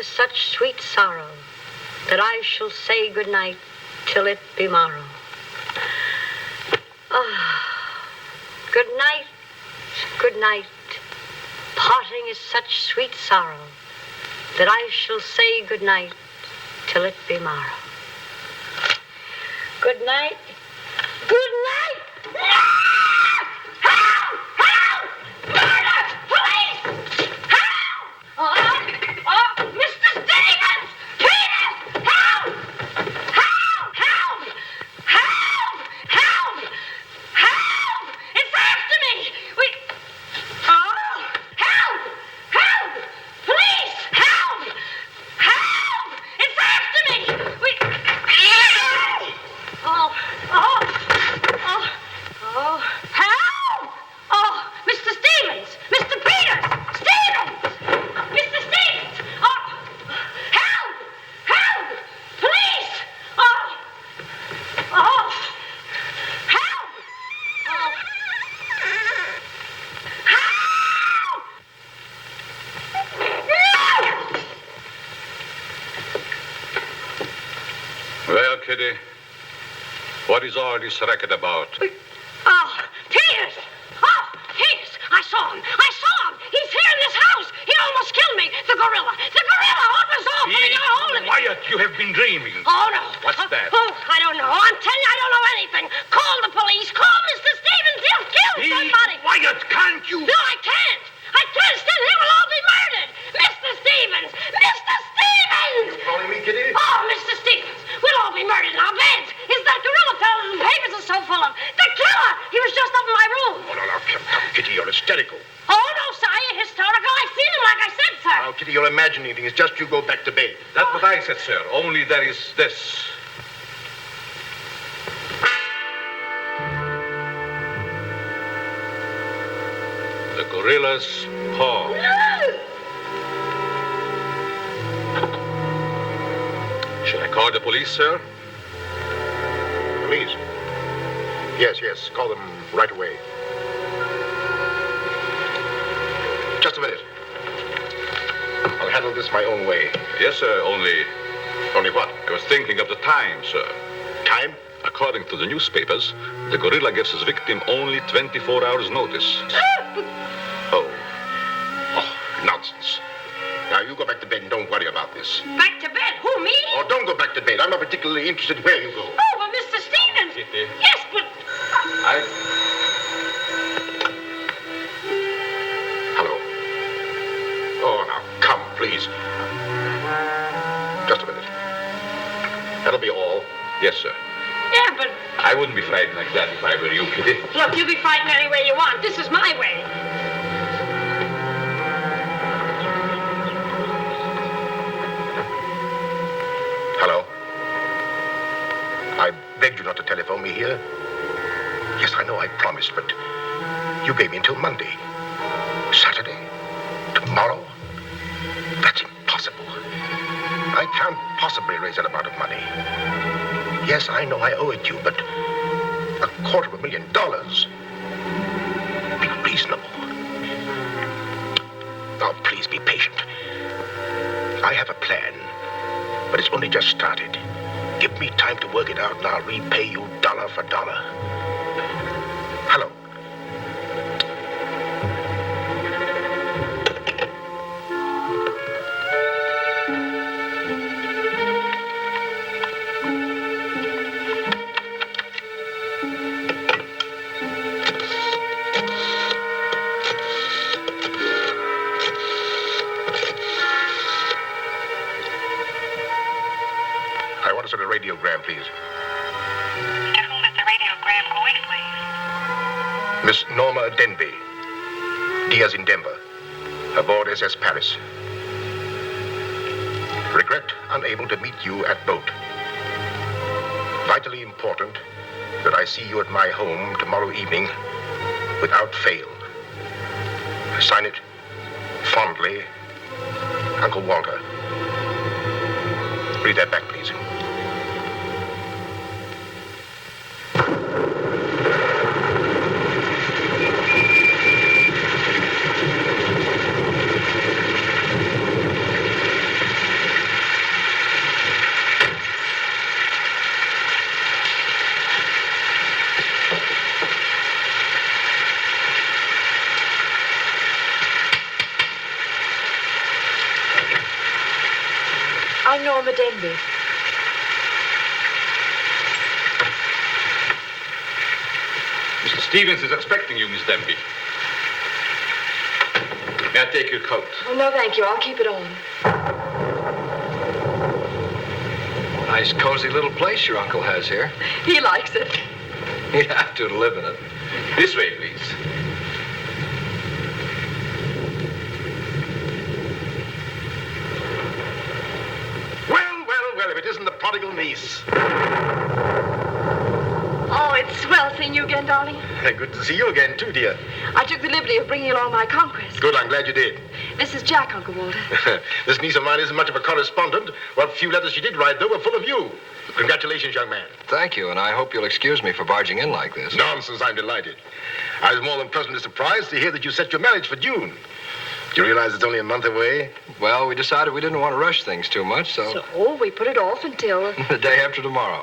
Such sweet sorrow that I shall say good night till it be morrow. Good night, good night. Parting is such sweet sorrow that I shall say good night till it be morrow. Good night. Good night. Help! Help! Murder! Police! Help! Mr. Stevens! Peter! Help! Help! Help! Help! Help! Help! It's after me! Help! Help! Police! Help! Help! It's after me! Help! Oh, Mr. Stevens! Mr. Peters! Stevens! Mr. Stevens! Help! Help! Police! Help! Help! Well, Kitty, what is all this racket about? Peters! Peters! I saw him! He's here in this house! He almost killed me! The gorilla! What was off when he got a hold of me? Quiet! You have been dreaming. Oh, no. What's that? I don't know. I'm telling you, I don't know anything. Call the police. Call Mr. Stevens. He'll kill somebody. Quiet, can't you? No, I can't. Still, he will all be murdered. Mr. Stevens! Mr. Stevens! You calling me, Kitty? Oh, Mr. Stevens, we'll all be murdered in our beds. Is that gorilla fellow the papers are so full of? The killer! He was just up in my room. Oh, no, come, Kitty, you're hysterical. Oh, no, sir, you're hysterical. I've seen him like I said, sir. Now, Kitty, you're imagining things. Just you go back to bed. That's what I said, sir. Only there is this. The gorilla's paw. Shall I call the police, sir? Police? Yes, call them right away. Just a minute. I'll handle this my own way. Yes, sir, only what? I was thinking of the time, sir. Time? According to the newspapers, the gorilla gives his victim only 24 hours' notice. Oh, nonsense. Now, you go back to bed and don't worry about this. Back to bed? Who, me? Oh, don't go back to bed. I'm not particularly interested where you go. Oh, but Mr. Stevens. Kitty. Yes, but... Hello. Oh, now, come, please. Just a minute. That'll be all. Yes, sir. Yeah, but... I wouldn't be frightened like that if I were you, Kitty. Look, you be frightened any way you want. This is my way. Hello? I begged you not to telephone me here. Yes, I know I promised, but you gave me until Monday. Saturday? Tomorrow? That's impossible. I can't possibly raise that amount of money. Yes, I know I owe it you, but $250,000. Be reasonable. Oh, please be patient. I have a plan, but it's only just started. Give me time to work it out, and I'll repay you dollar for dollar. Hello. I want to send a radiogram, please. To whom is the radiogram going, please? Miss Norma Denby, Diaz in Denver, aboard SS Paris. Regret unable to meet you at boat. Vitally important that I see you at my home tomorrow evening without fail. Sign it fondly, Uncle Walter. Read that back, please. I'm Norma Denby. Mr. Stevens is expecting you, Miss Denby. May I take your coat? Oh, no, thank you. I'll keep it on. Nice, cozy little place your uncle has here. He likes it. He'd have to live in it. This way, please. Well, if it isn't the prodigal niece. Oh, it's swell seeing you again, darling. Good to see you again, too, dear. I took the liberty of bringing along my conquest. Good, I'm glad you did. This is Jack, Uncle Walter. This niece of mine isn't much of a correspondent. What few letters she did write, though, were full of you. Congratulations, young man. Thank you, and I hope you'll excuse me for barging in like this. Nonsense, I'm delighted. I was more than pleasantly surprised to hear that you set your marriage for June. Do you realize it's only a month away? Well, we decided we didn't want to rush things too much, so We put it off until... the day after tomorrow.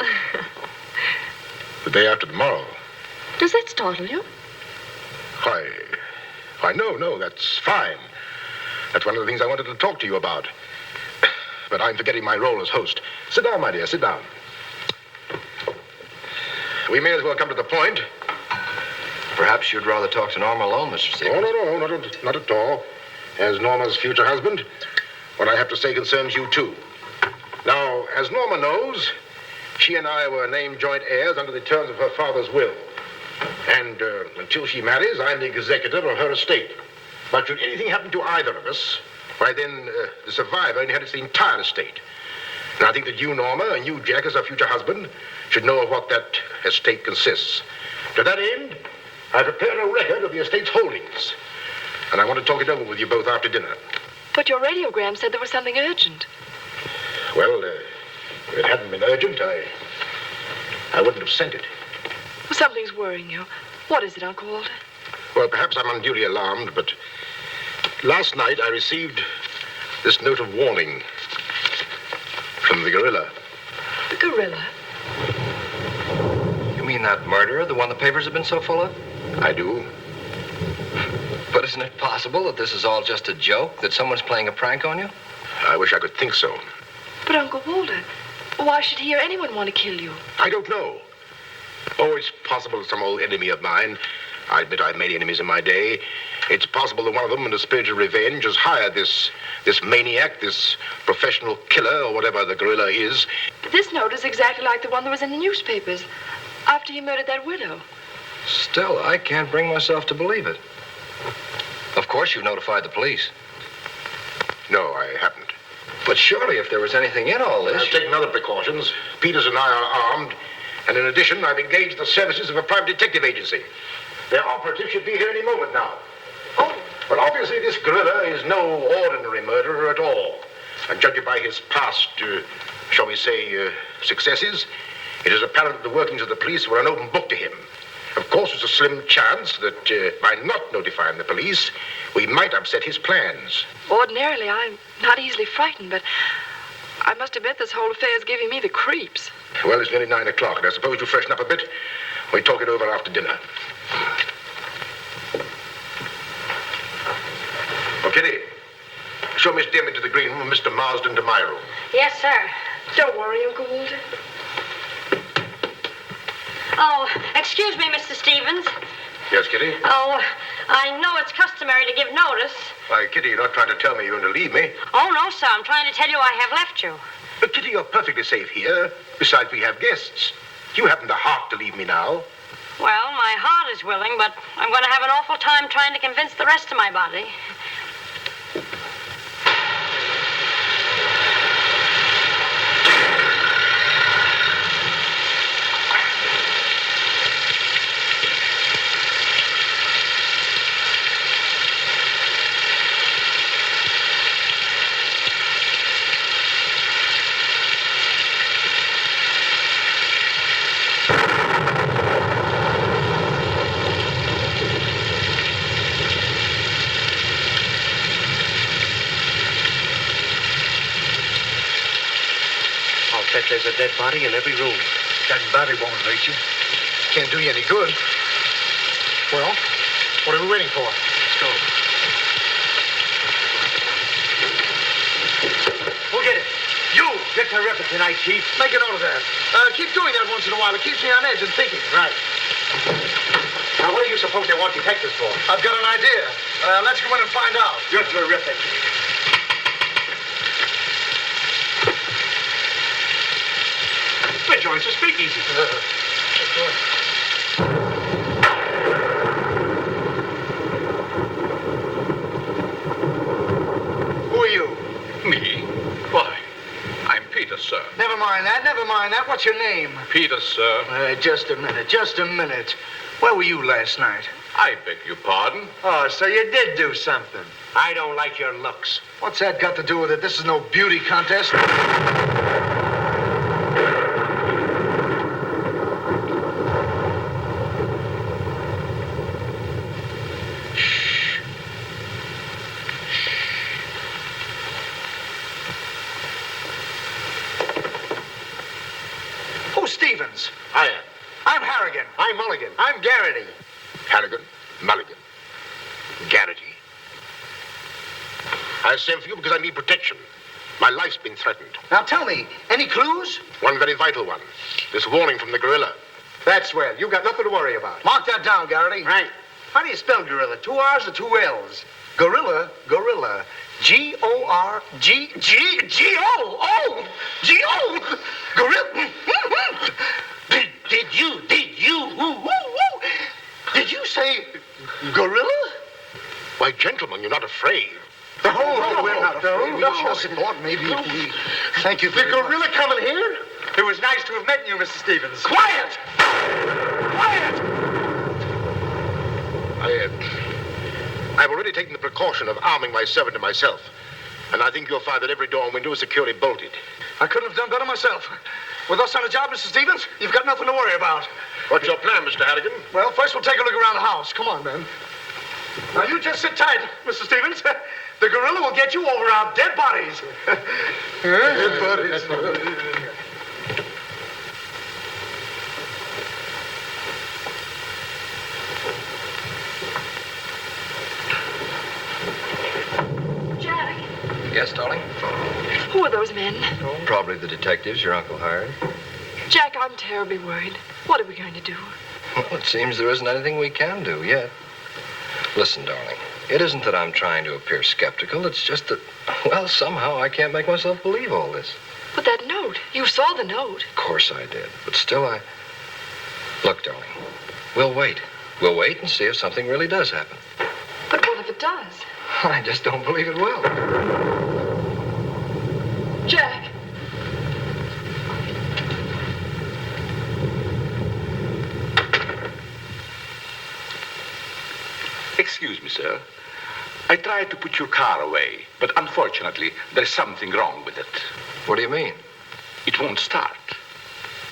The day after tomorrow. Does that startle you? Why, no, that's fine. That's one of the things I wanted to talk to you about. But I'm forgetting my role as host. Sit down, my dear, sit down. We may as well come to the point. Perhaps you'd rather talk to Norma alone, Mr. Stevens. Oh, no, not at all. As Norma's future husband, what I have to say concerns you, too. Now, as Norma knows, she and I were named joint heirs under the terms of her father's will. And until she marries, I'm the executor of her estate. But should anything happen to either of us, why then the survivor inherits the entire estate. And I think that you, Norma, and you, Jack, as her future husband, should know of what that estate consists. To that end, I prepared a record of the estate's holdings. And I want to talk it over with you both after dinner. But your radiogram said there was something urgent. Well, if it hadn't been urgent, I wouldn't have sent it. Well, something's worrying you. What is it, Uncle Walter? Well, perhaps I'm unduly alarmed, but last night I received this note of warning from the gorilla. The gorilla? You mean that murderer, the one the papers have been so full of? I do. But isn't it possible that this is all just a joke, that someone's playing a prank on you? I wish I could think so. But, Uncle Walter, why should he or anyone want to kill you? I don't know. Oh, it's possible that some old enemy of mine, I admit I've made enemies in my day, it's possible that one of them, in a spirit of revenge, has hired this this maniac, this professional killer, or whatever the gorilla is. This note is exactly like the one that was in the newspapers after he murdered that widow. Still, I can't bring myself to believe it. Of course, you've notified the police. No, I haven't. But surely, if there was anything in all this... I've taken other precautions. Peters and I are armed. And in addition, I've engaged the services of a private detective agency. Their operative should be here any moment now. Oh, well, obviously, this gorilla is no ordinary murderer at all. And judging by his past, shall we say, successes, it is apparent that the workings of the police were an open book to him. Of course, there's a slim chance that by not notifying the police, we might upset his plans. Ordinarily, I'm not easily frightened, but I must admit this whole affair is giving me the creeps. Well, it's nearly 9 o'clock, and I suppose you freshen up a bit. We talk it over after dinner. Oh, Kitty, show Miss Dim into the green room and Mr. Marsden to my room. Yes, sir. Don't worry, Uncle Walter. Oh, excuse me, Mr. Stevens. Yes, Kitty? Oh, I know it's customary to give notice. Why, Kitty, you're not trying to tell me you're going to leave me. Oh, no, sir. I'm trying to tell you I have left you. But, Kitty, you're perfectly safe here. Besides, we have guests. You haven't the heart to leave me now. Well, my heart is willing, but I'm going to have an awful time trying to convince the rest of my body. Bet there's a dead body in every room. Dead body won't hurt you. Can't do you any good. Well, what are we waiting for? Let's go. We'll get it. You're terrific tonight, Chief. Make a note of that. Keep doing that once in a while. It keeps me on edge and thinking. Right. Now, what do you suppose they want detectives for? I've got an idea. Let's go in and find out. You're terrific. Joins a speakeasy. Who are you? Me? Why, I'm Peter, sir. Never mind that. What's your name? Peter, sir. Just a minute. Where were you last night? I beg your pardon. Oh, so you did do something. I don't like your looks. What's that got to do with it? This is no beauty contest. Stevens. I am. I'm Harrigan. I'm Mulligan. I'm Garrity. Harrigan, Mulligan, Garrity. I sent for you because I need protection. My life's been threatened. Now tell me, any clues? One very vital one. This warning from the gorilla. That's swell. You've got nothing to worry about. Mark that down, Garrity. Right. How do you spell gorilla? 2 R's or 2 L's? Gorilla. G-O-R-G-G-G-O. G-O. Gorilla. Did you say gorilla? Why, gentlemen, you're not afraid. No, we're not afraid. We just thought maybe if we... Thank you very much. The gorilla coming here? It was nice to have met you, Mr. Stevens. Quiet! I've already taken the precaution of arming my servant and myself. And I think you'll find that every door and window is securely bolted. I couldn't have done better myself. With us on the job, Mr. Stevens, you've got nothing to worry about. What's your plan, Mr. Harrigan? Well, first we'll take a look around the house. Come on, man. Now, you just sit tight, Mr. Stevens. The gorilla will get you over our dead bodies. Dead bodies. Jack, Yes, darling? who are those men? Probably the detectives your uncle hired. Jack, I'm terribly worried. What are we going to do? Well, it seems there isn't anything we can do yet. Listen, darling. It isn't that I'm trying to appear skeptical. It's just that, well, somehow I can't make myself believe all this. But that note, you saw the note. Of course I did. But still, Look, darling, we'll wait. We'll wait and see if something really does happen. But what if it does? I just don't believe it will. Jack. Excuse me, sir. I tried to put your car away, but unfortunately, there's something wrong with it. What do you mean? It won't start.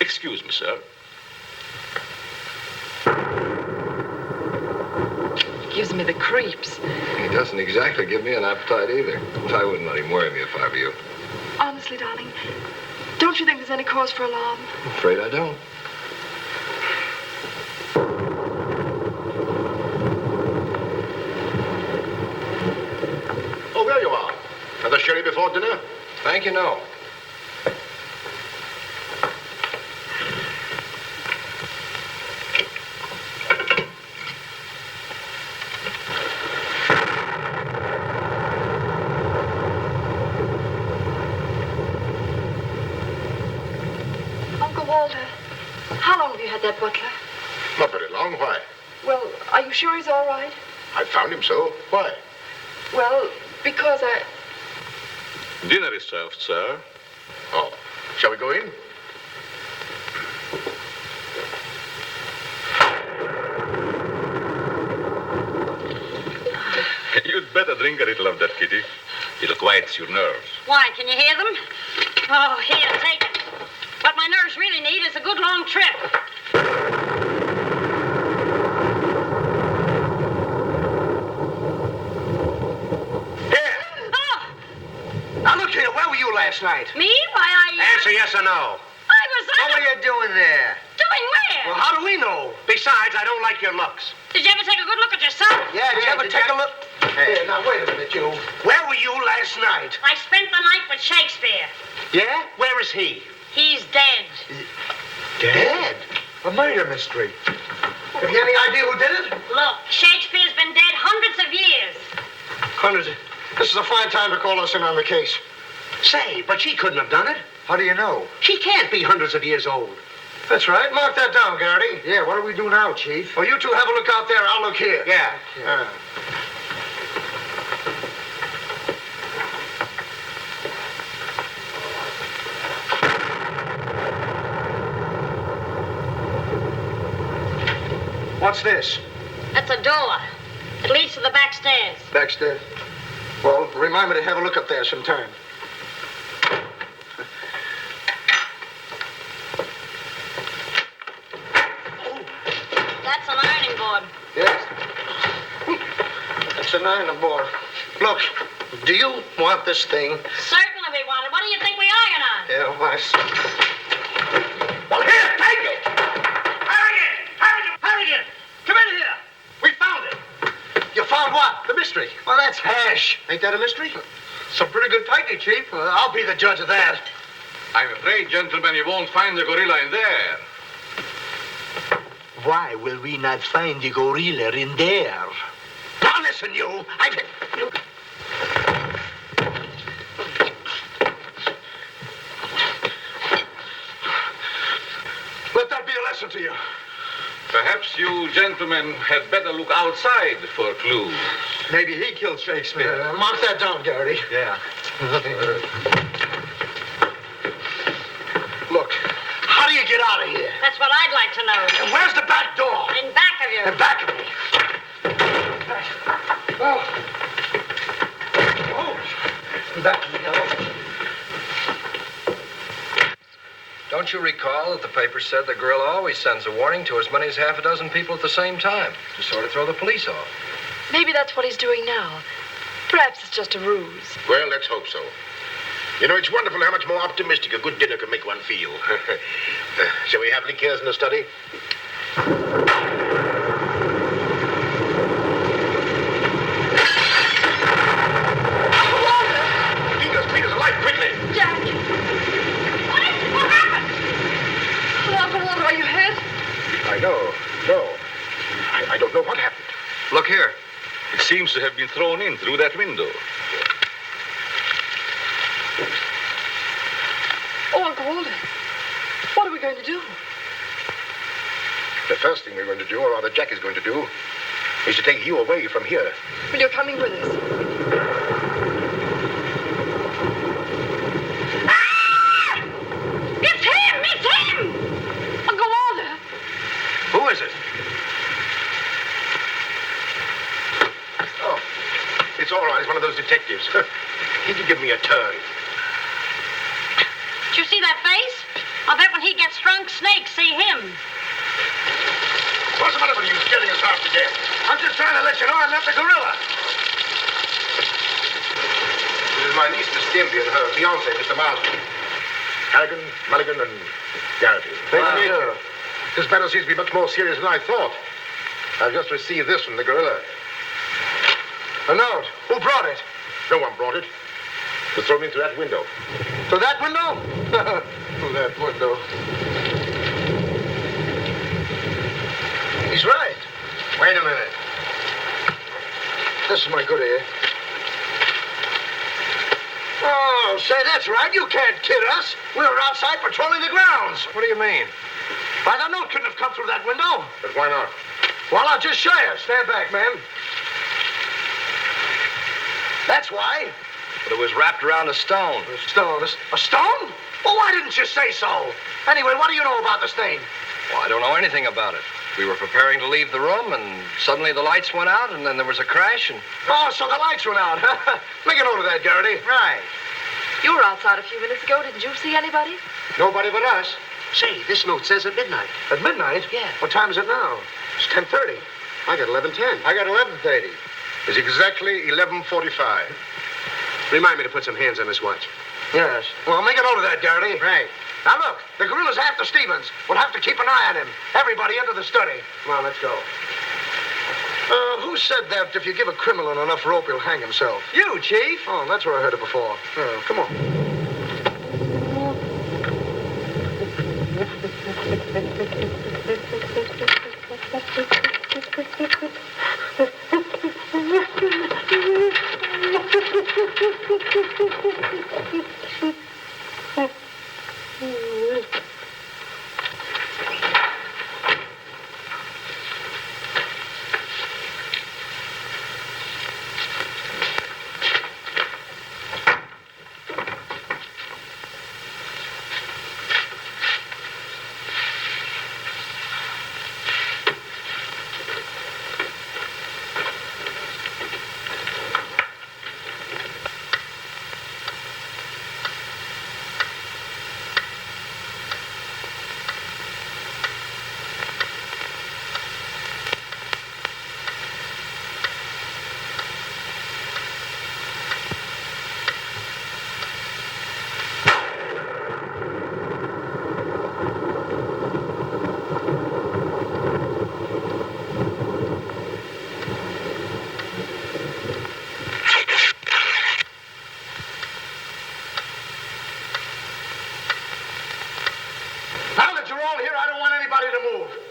Excuse me, sir. Gives me the creeps. He doesn't exactly give me an appetite either. I wouldn't let him worry me if I were you. Honestly, darling, don't you think there's any cause for alarm? I'm afraid I don't. Oh, there you are. Another sherry before dinner? Thank you, no. Uncle Walter, how long have you had that butler? Not very long. Why? Well, are you sure he's all right? I found him so. Why? Well, because I... Dinner is served, sir. Oh, shall we go in? You'd better drink a little of that, Kitty. It'll quiet your nerves. Why, can you hear them? Oh, here, take it. What my nerves really need is a good long trip. Now, look here, where were you last night? Me? Why, Answer yes or no. I was... What were you doing there? Doing where? Well, how do we know? Besides, I don't like your looks. Did you ever take a good look at yourself? Yeah, did you ever take a look? Here, now, wait a minute, you. Where were you last night? I spent the night with Shakespeare. Yeah? Where is he? He's dead. Dead? A murder mystery. Have you any idea who did it? Look, Shakespeare's been dead hundreds of years. Hundreds. This is a fine time to call us in on the case. Say, but she couldn't have done it. How do you know? She can't be hundreds of years old. That's right. Mark that down, Garrity. Yeah, what do we do now, Chief? Well, you two have a look out there. I'll look here. Yeah. What's this? That's a door. It leads to the back stairs. Backstairs. Well, remind me to have a look up there sometime. That's an ironing board. Yes. That's an ironing board. Look, do you want this thing? Certainly we want it. What do you think we iron on? Yeah, well, I see. Well, here, take it! Harrigan! Come in here! We found it! You found what? The mystery. Well, that's hash. Ain't that a mystery? Some pretty good fighting, Chief. I'll be the judge of that. I'm afraid, gentlemen, you won't find the gorilla in there. Why will we not find the gorilla in there? Now listen, you. Let that be a lesson to you. Perhaps you gentlemen had better look outside for clues. Maybe he killed Shakespeare. Mark that down, Garrity. Yeah. Look, how do you get out of here? That's what I'd like to know. And where's the back door? In back of you. In back of me. In back of me. Don't you recall that the paper said the gorilla always sends a warning to as many as half a dozen people at the same time to sort of throw the police off? Maybe that's what he's doing now. Perhaps it's just a ruse. Well, let's hope so. You know, it's wonderful how much more optimistic a good dinner can make one feel. Shall we have liqueurs in the study? Peter's alive, quickly! Jack! What is it? What happened? Oh, Uncle Walter, are you hurt? I know. No. I don't know what happened. Look here. It seems to have been thrown in through that window. Oh, Uncle Walter, what are we going to do? The first thing we're going to do, or rather Jack is going to do, is to take you away from here. Well, you're coming with us. Ah! It's him! It's him! Uncle Walter! Who is it? Oh, it's all right. It's one of those detectives. He can give me a turn. Did you see that face? I'll bet when he gets drunk, snakes see him. What's the matter with you scaring us half to death? I'm just trying to let you know I'm not the gorilla. This is my niece, Miss Denby, and her fiancé, Mr. Marsden. Harrigan, Mulligan, and Garrity. Thank you. This matter seems to be much more serious than I thought. I've just received this from the gorilla. A note. Who brought it? No one brought it. It was thrown in through that window. To that window? Through that window. He's right. Wait a minute. This is my good ear. Oh, say, that's right. You can't kid us. We were outside patrolling the grounds. What do you mean? Why, the note couldn't have come through that window. But why not? Well, I'll just show you. Stand back, man. That's why. But it was wrapped around a stone. A stone? A stone? Well, why didn't you say so? Anyway, what do you know about this thing? Well, I don't know anything about it. We were preparing to leave the room, and suddenly the lights went out, and then there was a crash, and... Oh, so the lights went out. Make a note of that, Garrity. Right. You were outside a few minutes ago. Didn't you see anybody? Nobody but us. Say, this note says at midnight. At midnight? Yeah. What time is it now? It's 10:30. I got 11:10. I got 11:30. It's exactly 11:45. Remind me to put some hands on this watch. Yes. Well, make a note of that, Garrity. Right. Now, look, the gorilla's after Stevens. We'll have to keep an eye on him. Everybody into the study. Come on, let's go. Who said that if you give a criminal enough rope, he'll hang himself? You, Chief. Oh, that's where I heard it before. Come on.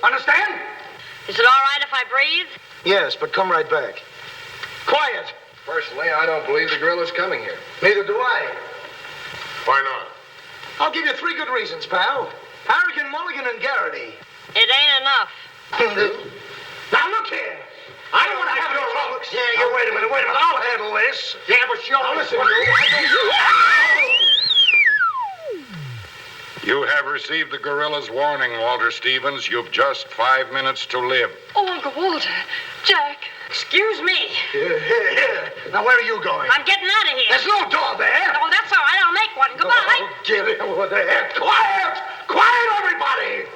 Understand? Is it all right if I breathe? Yes, but come right back. Quiet. Personally, I don't believe the gorilla's coming here. Neither do I. Why not? I'll give you 3 good reasons, pal. Harrigan, Mulligan, and Garrity. It ain't enough. Now, look here. I don't want to have your troubles. Yeah, you wait a minute. I'll handle this. Yeah, but sure. Now, listen, You have received the gorilla's warning, Walter Stevens. You've just 5 minutes to live. Oh, Uncle Walter. Jack. Excuse me. Here. Now, where are you going? I'm getting out of here. There's no door there. Oh, that's all right. I'll make one. Goodbye. Oh, get it over there. Quiet! Quiet, everybody!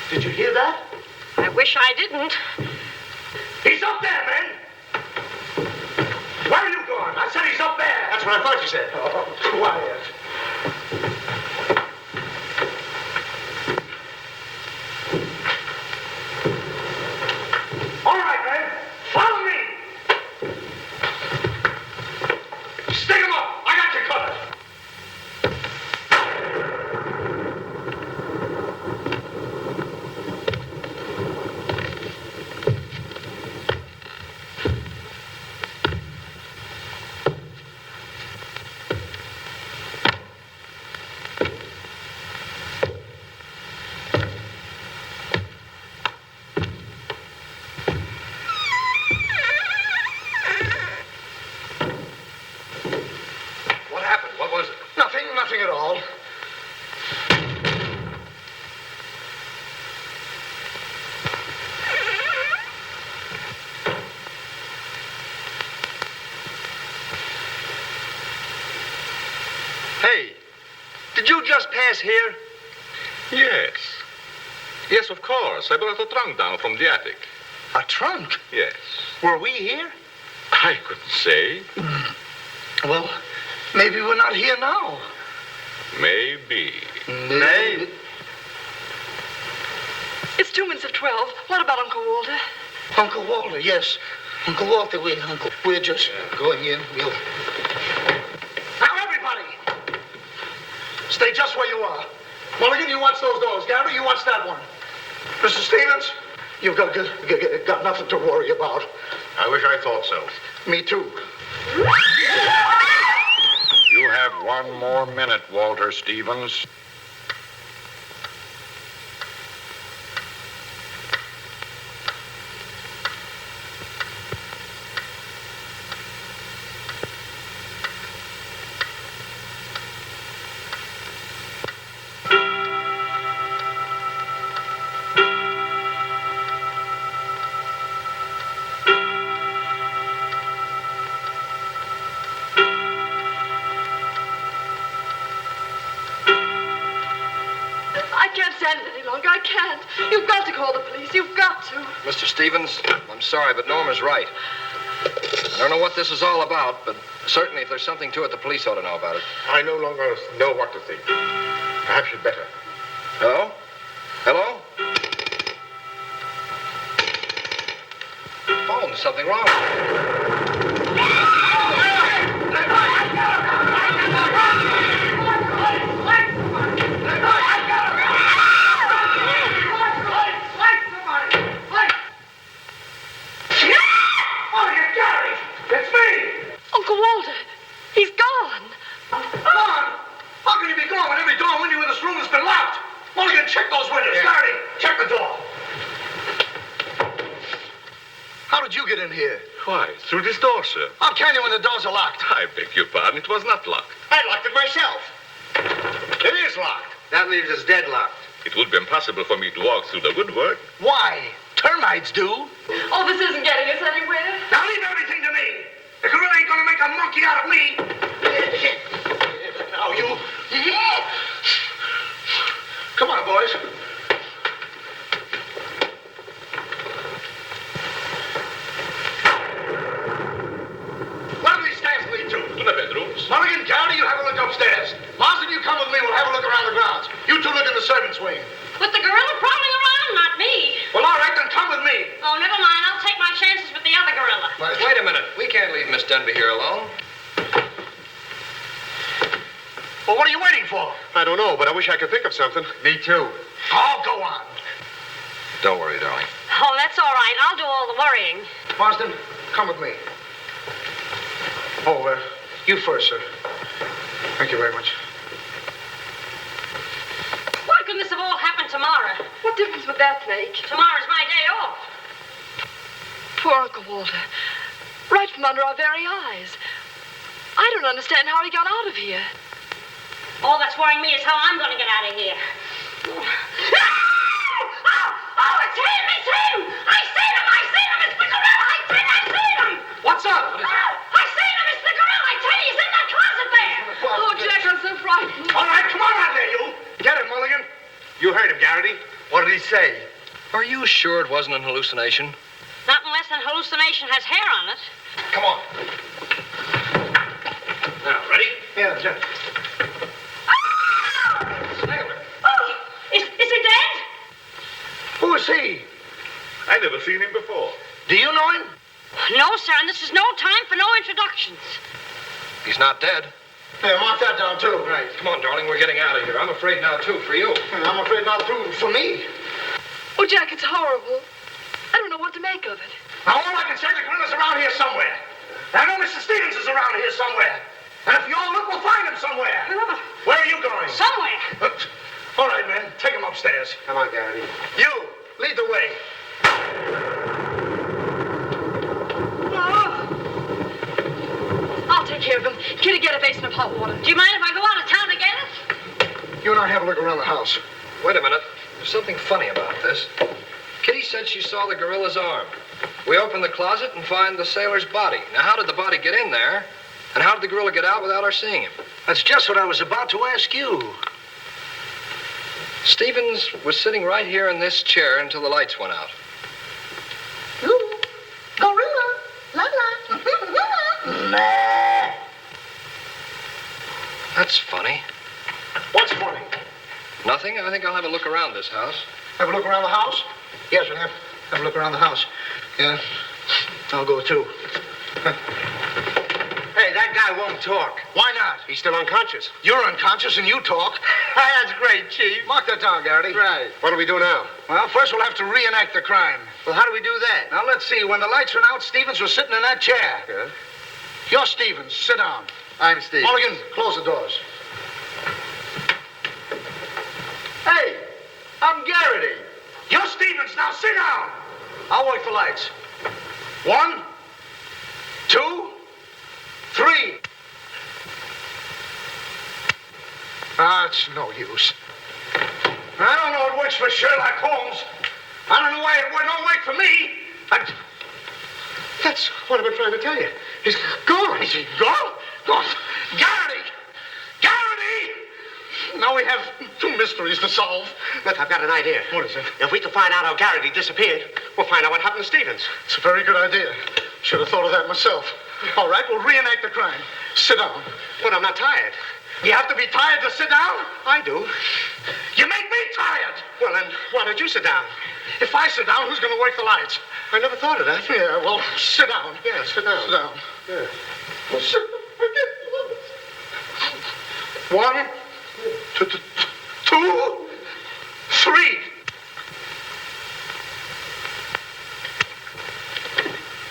Did you hear that? I wish I didn't. He's up there, man! Where are you going? I said he's up there. That's what I thought you said. Oh, quiet. All right, man. Follow me. pass here? Yes. Yes, of course. I brought a trunk down from the attic. A trunk? Yes. Were we here? I couldn't say. Well, maybe we're not here now. Maybe. Maybe. It's 2 minutes of 12. What about Uncle Walter? Uncle Walter, yes. Uncle Walter, we're just going in. We'll... Now, everybody! Stay just where you are. Mulligan, you watch those doors. Gary, you watch that one. Mr. Stevens, you've got nothing to worry about. I wish I thought so. Me too. You have 1 more minute, Walter Stevens. I can't. You've got to call the police. You've got to. Mr. Stevens, I'm sorry, but Norma's right. I don't know what this is all about, but certainly if there's something to it, the police ought to know about it. I no longer know what to think. Perhaps you'd better. Hello? Hello? Oh, there's something wrong. It's me! Uncle Walter, he's gone. Gone? How can he be gone when every door and window in this room has been locked? Mulligan, check those windows. Yeah. Gary, check the door. How did you get in here? Why, through this door, sir. How can you when the doors are locked? I beg your pardon. It was not locked. I locked it myself. It is locked. That leaves us deadlocked. It would be impossible for me to walk through the woodwork. Why? Termites do. Oh, this isn't getting us anywhere. Now leave everything to me. The gorilla ain't gonna make a monkey out of me. Now you. Come on, boys. Where do these stairs lead to? To the bedrooms. Mulligan, Gary, you have a look upstairs. Marsden, you come with me. We'll have a look around the grounds. You two look in the servants' wing. With the gorilla prowling around, not me. Well, all right, then come with me. Oh, never mind. I'll take my chances with the other gorilla. Wait a minute. We can't leave Miss Denby here alone. Well, what are you waiting for? I don't know, but I wish I could think of something. Me too. Oh, go on. Don't worry, darling. Oh, that's all right. I'll do all the worrying. Marsden, come with me. Oh, you first, sir. Thank you very much. Why couldn't this have all happened tomorrow? What difference would that make? Tomorrow's my day off. Poor Uncle Walter. Right from under our very eyes. I don't understand how he got out of here. All that's worrying me is how I'm going to get out of here. Oh, it's him! It's him! I seen him! It's the gorilla! I seen him! What's up? Oh, I seen him! It's the gorilla! I tell you, he's in that closet there! Oh, Jack, I'm so frightened. All right, come on out there, you. Get him, Mulligan. You heard him, Garrity. What did he say? Are you sure it wasn't an hallucination? Not unless an hallucination has hair on it. Come on. Now, ready? Yeah, Jack. Oh, is he dead? Who is he? I never seen him before. Do you know him? No, sir, and this is no time for no introductions. He's not dead. Yeah, mark that down, too. Right. Come on, darling. We're getting out of here. I'm afraid now, too, for you. I'm afraid not, too, for me. Oh, Jack, it's horrible. I don't know what to make of it. Now, all I can say, the gorilla's around here somewhere. I know Mr. Stevens is around here somewhere. And if you all look, we'll find him somewhere. Where are you going? Somewhere. All right, man. Take him upstairs. Come on, Garrity. You, lead the way. I'll take care of him. Kitty, get a basin of hot water. Do you mind if I go out of town to get it? You and I have a look around the house. Wait a minute. There's something funny about this. Kitty said she saw the gorilla's arm. We open the closet and find the sailor's body. Now, how did the body get in there? And how did the gorilla get out without our seeing him? That's just what I was about to ask you. Stevens was sitting right here in this chair until the lights went out. Ooh, gorilla, la la. Nah. That's funny. What's funny? Nothing. I think I'll have a look around this house. Have a look around the house? Yes, we'll have a look around the house. Yeah, I'll go too. Hey, that guy won't talk. Why not? He's still unconscious. You're unconscious and you talk. That's great, Chief. Mark that down, Garrity. Right. What do we do now? Well, first we'll have to reenact the crime. Well, how do we do that? Now, let's see. When the lights went out, Stevens was sitting in that chair. Yeah. You're Stevens. Sit down. I'm Steve. Mulligan, close the doors. Hey, I'm Garrity. You're Stevens. Now sit down. I'll wait for lights. 1, 2, 3. It's no use. I don't know it works for Sherlock Holmes. I don't know why it don't work for me. That's what I've been trying to tell you. He's gone. Is he gone? Gone. Garrity! Garrity! Now we have 2 mysteries to solve. Look, I've got an idea. What is it? If we can find out how Garrity disappeared, we'll find out what happened to Stevens. It's a very good idea. Should have thought of that myself. All right, we'll reenact the crime. Sit down. But I'm not tired. You have to be tired to sit down? I do. You make me tired. Well, then, why don't you sit down? If I sit down, who's going to work the lights? I never thought of that. Yeah, well, sit down. Yeah, sit down. Sit down. Yeah. Well, sit. 1, 2, 3.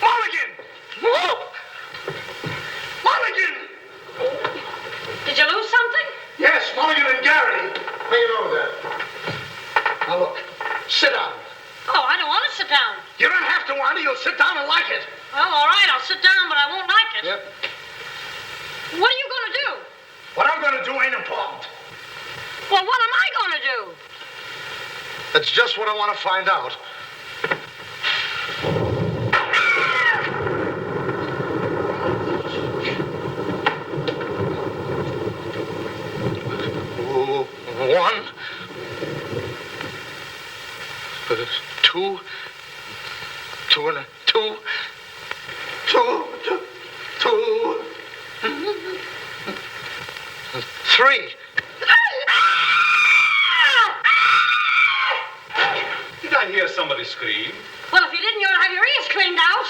Mulligan! Whoa! Mulligan! Did you lose something? Yes, Mulligan and Garrity. Make a note of that. Now look, sit down. Oh, I don't want to sit down. You don't have to, Wanda. You'll sit down and like it. Well, all right, I'll sit down, but I won't like it. Yep. What are you going to do? What I'm going to do ain't important. Well, what am I going to do? That's just what I want to find out. One, 2, 2 and 2, 3. Did I hear somebody scream? Well, if you didn't, you'll have your ears cleaned out.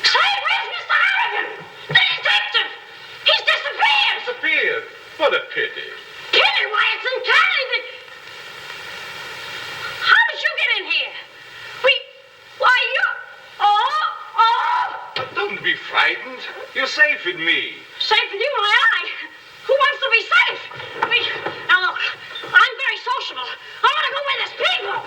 Say, where's Mr. Harrigan? The detective! He's disappeared! Disappeared? What a pity. Pity? Why, it's uncanny. How did you get in here? Why, you... Oh! But don't be frightened. You're safe with me. Safe with you, my eye. Who wants to be safe? Now, look, I'm very sociable. I want to go where there's people.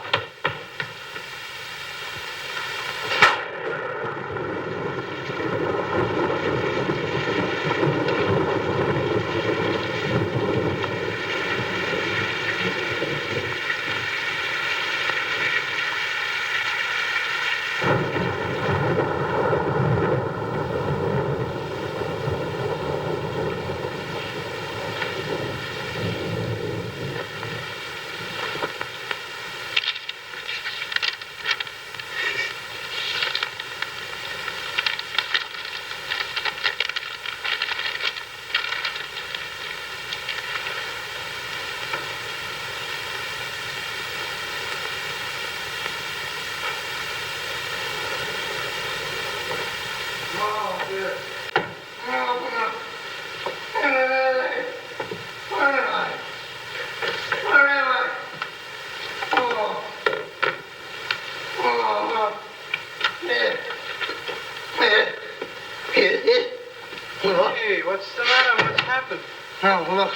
Hey, what's the matter? What's happened? Oh, look.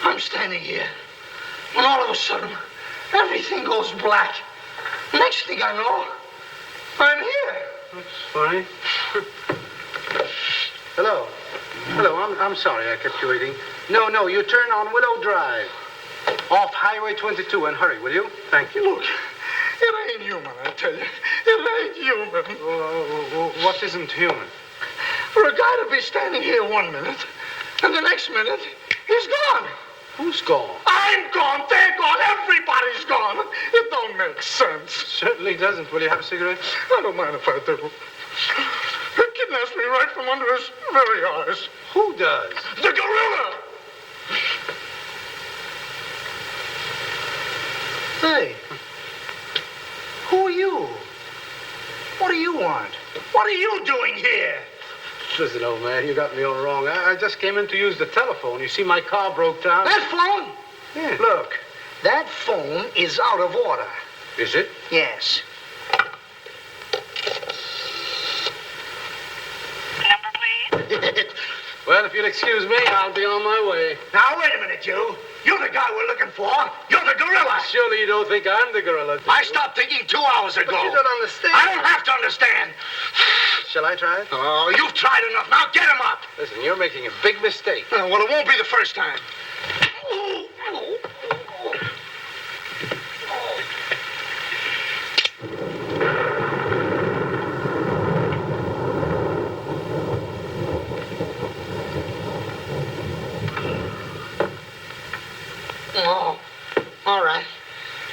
I'm standing here, and all of a sudden, everything goes black. Next thing I know, I'm here. That's funny. Hello. Hello, I'm sorry I kept you waiting. No, you turn on Willow Drive. Off Highway 22 and hurry, will you? Thank you. Look, it ain't human, I tell you. It ain't human. What isn't human? For a guy to be standing here 1 minute, and the next minute, he's gone. Who's gone? I'm gone. They're gone. Everybody's gone. It don't make sense. Certainly doesn't. Will you have a cigarette? I don't mind if I do. He kidnaps me right from under his very eyes. Who does? The gorilla! Hey, who are you? What do you want? What are you doing here? Listen, old man, you got me all wrong. I just came in to use the telephone. You see, my car broke down. That phone? Yeah. Look, that phone is out of order. Is it? Yes. Number, please. Well, if you'll excuse me, I'll be on my way. Now, wait a minute, you. You're the guy we're looking for. You're the gorilla. Surely you don't think I'm the gorilla, do I you? stopped thinking 2 hours ago. But you don't understand. I don't have to understand. Shall I try it? Oh, you've tried enough. Now get him up. Listen, you're making a big mistake. Well, it won't be the first time. Oh, all right.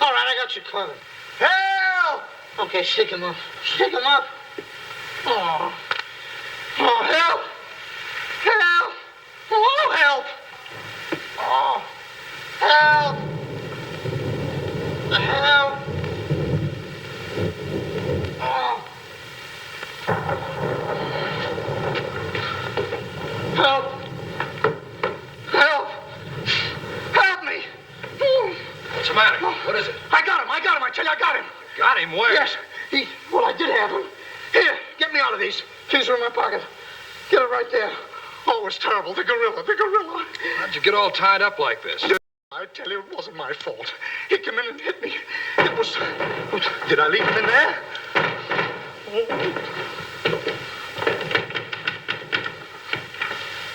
All right, I got you covered. Help! Okay, shake him up. Shake him up. Oh. Oh, help! Help! Oh, help! Oh, help! Help! Oh. Help! Help! Help me! What's the matter? What is it? I got him! I tell you, I got him! Got him where? Yes, well, I did have him. Here, get me out of these. Keys are in my pocket. Get it right there. Oh, it was terrible. The gorilla. How'd you get all tied up like this? I tell you, it wasn't my fault. He came in and hit me. It was... Did I leave him in there?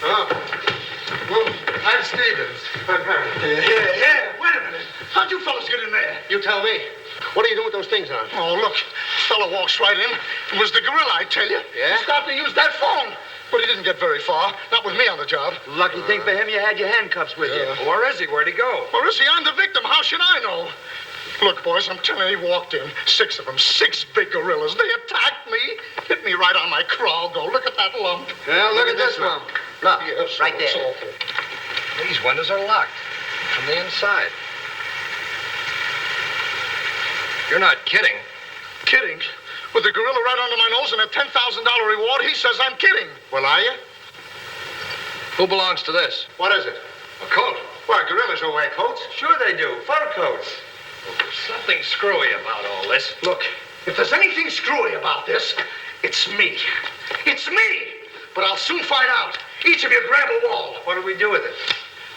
Oh. Well, I'm Stevens. I'm Harry. Here. Wait a minute. How'd you fellas get in there? You tell me. What are you doing with those things on? Oh, look. Fella walks right in. It was the gorilla, I tell you. Yeah? He started to use that phone. But he didn't get very far. Not with me on the job. Lucky thing for him you had your handcuffs with you. Where is he? Where'd he go? Where is he? I'm the victim. How should I know? Look, boys, I'm telling you, he walked in. 6 of them. 6 big gorillas. They attacked me. Hit me right on my crawl go. Look at that lump. Well, look at this lump. Look, Yes, right it's there. awful. These windows are locked from the inside. You're not kidding. Kidding? With the gorilla right under my nose and a $10,000 reward, he says I'm kidding. Well, are you? Who belongs to this? What is it? A coat. Why, gorillas don't wear coats. Sure they do. Fur coats. There's something screwy about all this. Look, if there's anything screwy about this, it's me. It's me! But I'll soon find out. Each of you grab a wall. What do we do with it?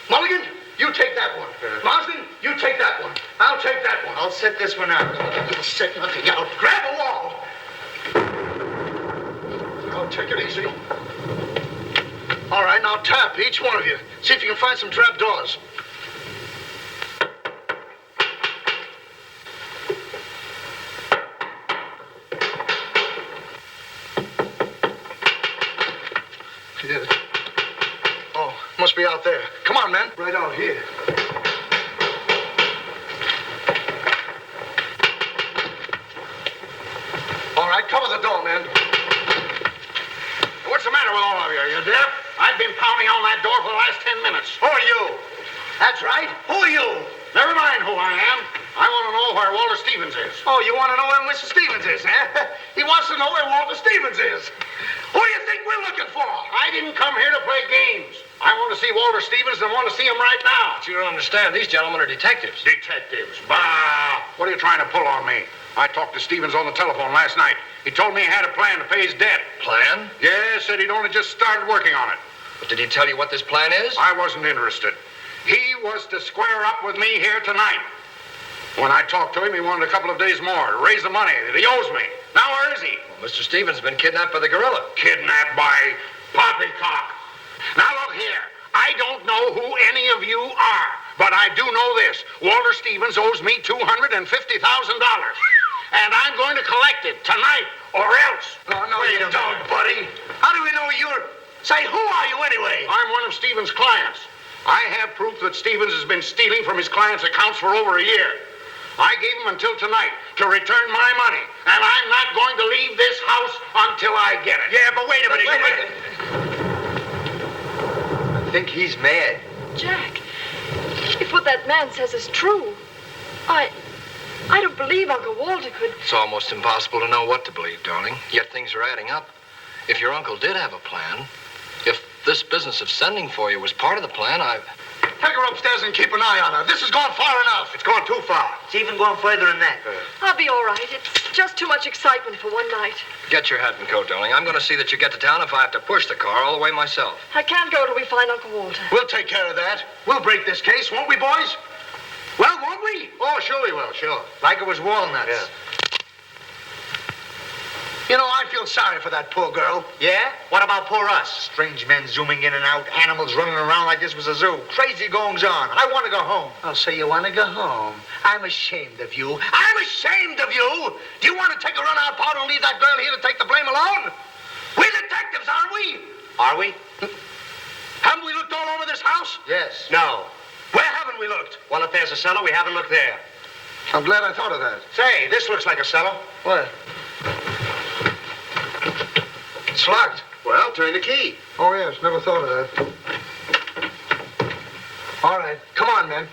Mulligan, you take that one. Marsden, you take that one. I'll take that one. I'll set this one out. You'll set nothing out. Grab a wall. I'll take it easy. All right, now tap, each one of you. See if you can find some trap doors. Yeah. Oh, must be out there. Come on, men. Right out here. All right, cover the door, man. What's the matter with all of you? You deaf? I've been pounding on that door for the last 10 minutes. Who are you? That's right. Who are you? Never mind who I am. I want to know where Walter Stevens is. Oh, you want to know where Mr. Stevens is, huh? He wants to know where Walter Stevens is. Who do you think we're looking for? I didn't come here to play games. I want to see Walter Stevens and want to see him right now. But you don't understand. These gentlemen are detectives. Detectives? Bah! What are you trying to pull on me? I talked to Stevens on the telephone last night. He told me he had a plan to pay his debt. Plan? Yes, said he'd only just started working on it. But did he tell you what this plan is? I wasn't interested. He was to square up with me here tonight. When I talked to him, he wanted a couple of days more to raise the money that he owes me. Now, where is he? Well, Mr. Stevens has been kidnapped by the gorilla. Kidnapped by Poppycock. Now, look here. I don't know who any of you are, but I do know this. Walter Stevens owes me $250,000. And I'm going to collect it tonight, or else. Oh, no, you don't, buddy. How do we know you're... Say, who are you anyway? I'm one of Stevens' clients. I have proof that Stevens has been stealing from his clients' accounts for over a year. I gave him until tonight to return my money, and I'm not going to leave this house until I get it. Yeah, but wait a minute. I think he's mad. Jack, if what that man says is true, I don't believe Uncle Walter could... It's almost impossible to know what to believe, darling. Yet things are adding up. If your uncle did have a plan, if this business of sending for you was part of the plan, Take her upstairs and keep an eye on her. This has gone far enough. It's gone too far. It's even going further than that. I'll be all right. It's just too much excitement for one night. Get your hat and coat, darling. I'm going to see that you get to town if I have to push the car all the way myself. I can't go till we find Uncle Walter. We'll take care of that. We'll break this case, won't we, boys? Well, won't we? Oh, sure we will, sure. Like it was walnuts. Yeah. You know, I feel sorry for that poor girl. Yeah? What about poor us? Strange men zooming in and out, animals running around like this was a zoo. Crazy goings on. I want to go home. Oh, so you want to go home? I'm ashamed of you. I'm ashamed of you. Do you want to take a run out powder and leave that girl here to take the blame alone? We're detectives, aren't we? Are we? Haven't we looked all over this house? Yes. No. Where haven't we looked? Well, if there's a cellar, we haven't looked there. I'm glad I thought of that. Say, this looks like a cellar. What? It's locked. Well, turn the key. Oh, yes. Never thought of that. All right. Come on, men.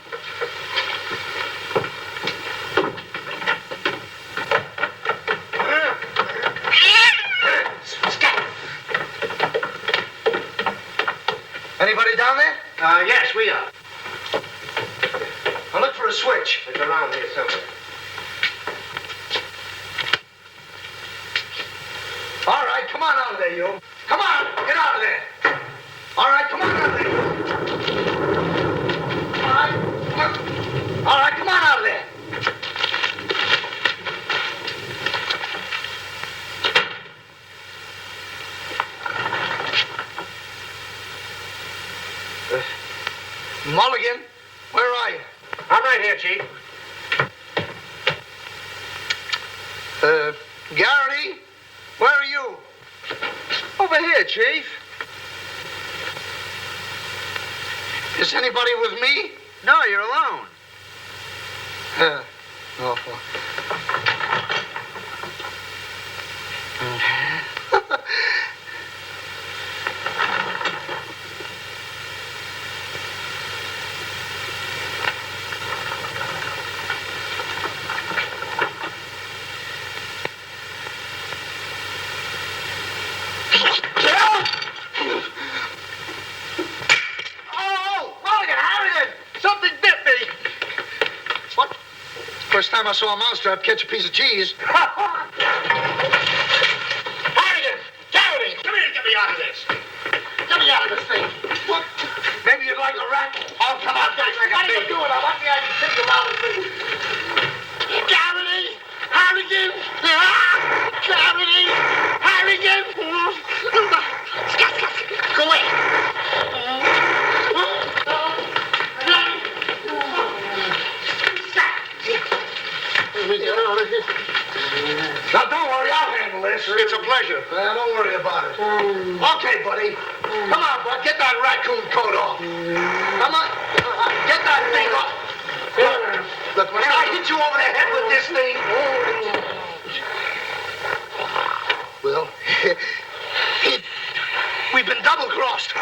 Anybody down there? Yes, we are. I'll look for a switch. It's around here somewhere. All right, come on out of there, you. Come on, get out of there. All right, come on out of there. All right, come on. All right, come on out of there. Mulligan, where are you? I'm right here, Chief. Garrity, where are you? Over here, Chief. Is anybody with me? No, you're alone. Awful. First time I saw a mousetrap catch a piece of cheese. Harrigan! Garrity! Come here and get me out of this. Get me out of this thing. What? Maybe you'd like a rat? Oh, come on, guys. What are you doing? I want me to think about this thing. Garrity! Harrigan! Garrity! Harrigan! Go away. Now, don't worry, I'll handle this. It's a pleasure. Don't worry about it. Okay, buddy. Come on, bud. Get that raccoon coat off. Come on. Get that thing off. Look, when I hit you over the head with this thing... Well, we've been double-crossed.